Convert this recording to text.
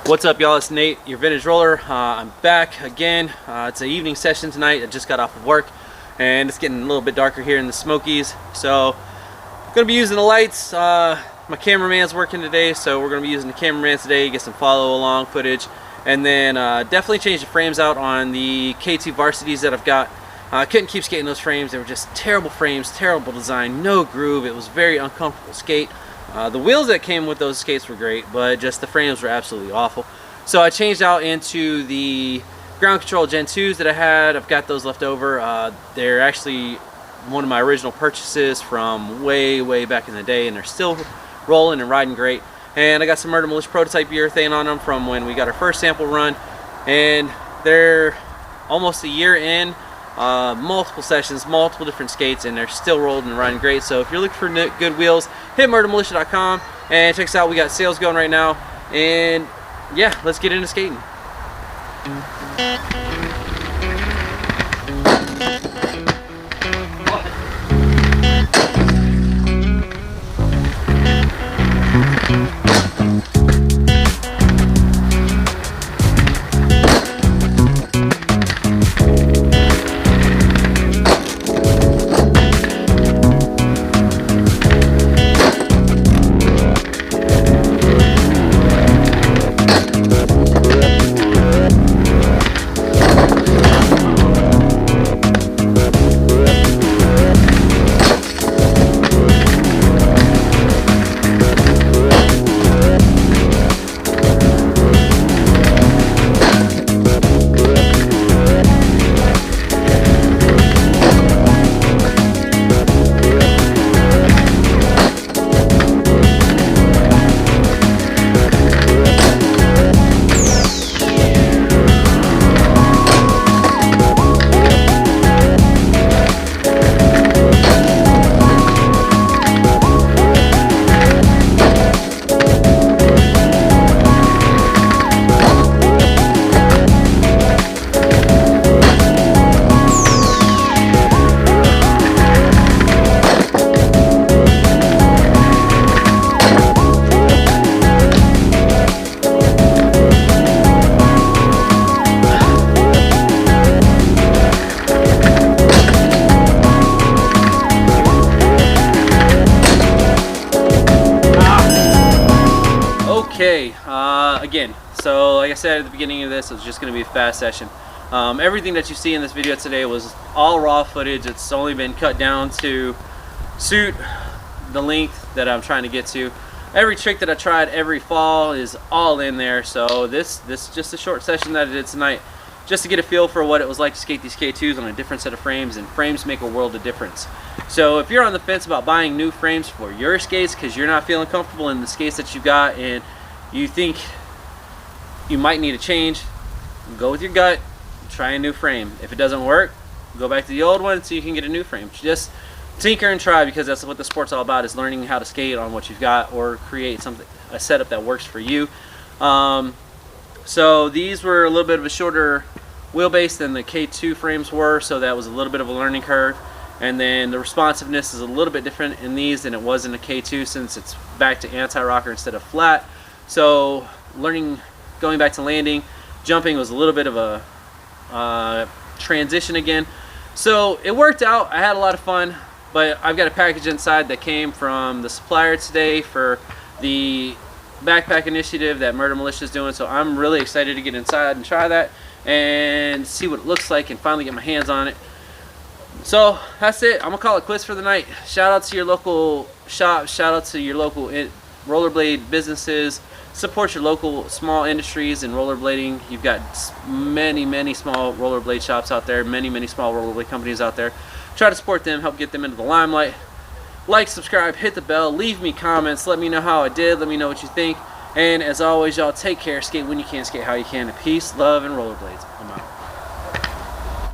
What's up, y'all? It's Nate, your vintage roller. I'm back again. It's an evening session tonight. I just got off of work and it's getting a little bit darker here in the Smokies, so I'm gonna be using the lights. My cameraman's working today, so we're gonna be using the cameraman today, get some follow along footage, and then definitely change the frames out on the K2 varsities that I've got. I couldn't keep skating those frames. They were just terrible frames, terrible design, no groove. It was very uncomfortable skate. The wheels that came with those skates were great, but just the frames were absolutely awful. So I changed out into the Ground Control Gen2s that I had. I've got those left over. They're actually one of my original purchases from way back in the day, and they're still rolling and riding great. And I got some Murder Militia prototype urethane on them from when we got our first sample run, and they're almost a year in. Multiple sessions, multiple different skates, and they're still rolling and riding great. So if you're looking for good wheels, hit murdermilitia.com and check us out. We got sales going right now, and yeah, let's get into skating. Okay, again, so like I said at the beginning of this, it was just going to be a fast session. Everything that you see in this video today was all raw footage. It's only been cut down to suit the length that I'm trying to get to. Every trick that I tried every fall is all in there, so this is just a short session that I did tonight, just to get a feel for what it was like to skate these K2s on a different set of frames, and frames make a world of difference. So if you're on the fence about buying new frames for your skates because you're not feeling comfortable in the skates that you got and you think you might need a change, go with your gut, try a new frame. If it doesn't work, go back to the old one so you can get a new frame. Just tinker and try, because that's what the sport's all about, is learning how to skate on what you've got or create something, a setup that works for you. So these were a little bit of a shorter wheelbase than the K2 frames were, so that was a little bit of a learning curve. And then the responsiveness is a little bit different in these than it was in the K2, since it's back to anti-rocker instead of flat. So going back to landing, jumping was a little bit of a transition again. So it worked out. I had a lot of fun, but I've got a package inside that came from the supplier today for the backpack initiative that Murder Militia is doing. So I'm really excited to get inside and try that and see what it looks like and finally get my hands on it. So that's it. I'm gonna call it quits for the night. Shout out to your local shop, shout out to your local rollerblade businesses. Support your local small industries in rollerblading. You've got many small rollerblade shops out there, many small rollerblade companies out there. Try to support them, help get them into the limelight. Like, subscribe, hit the bell, leave me comments, let me know how I did, let me know what you think. And as always, y'all, take care, skate when you can, skate how you can. Peace, love, and rollerblades. I'm out.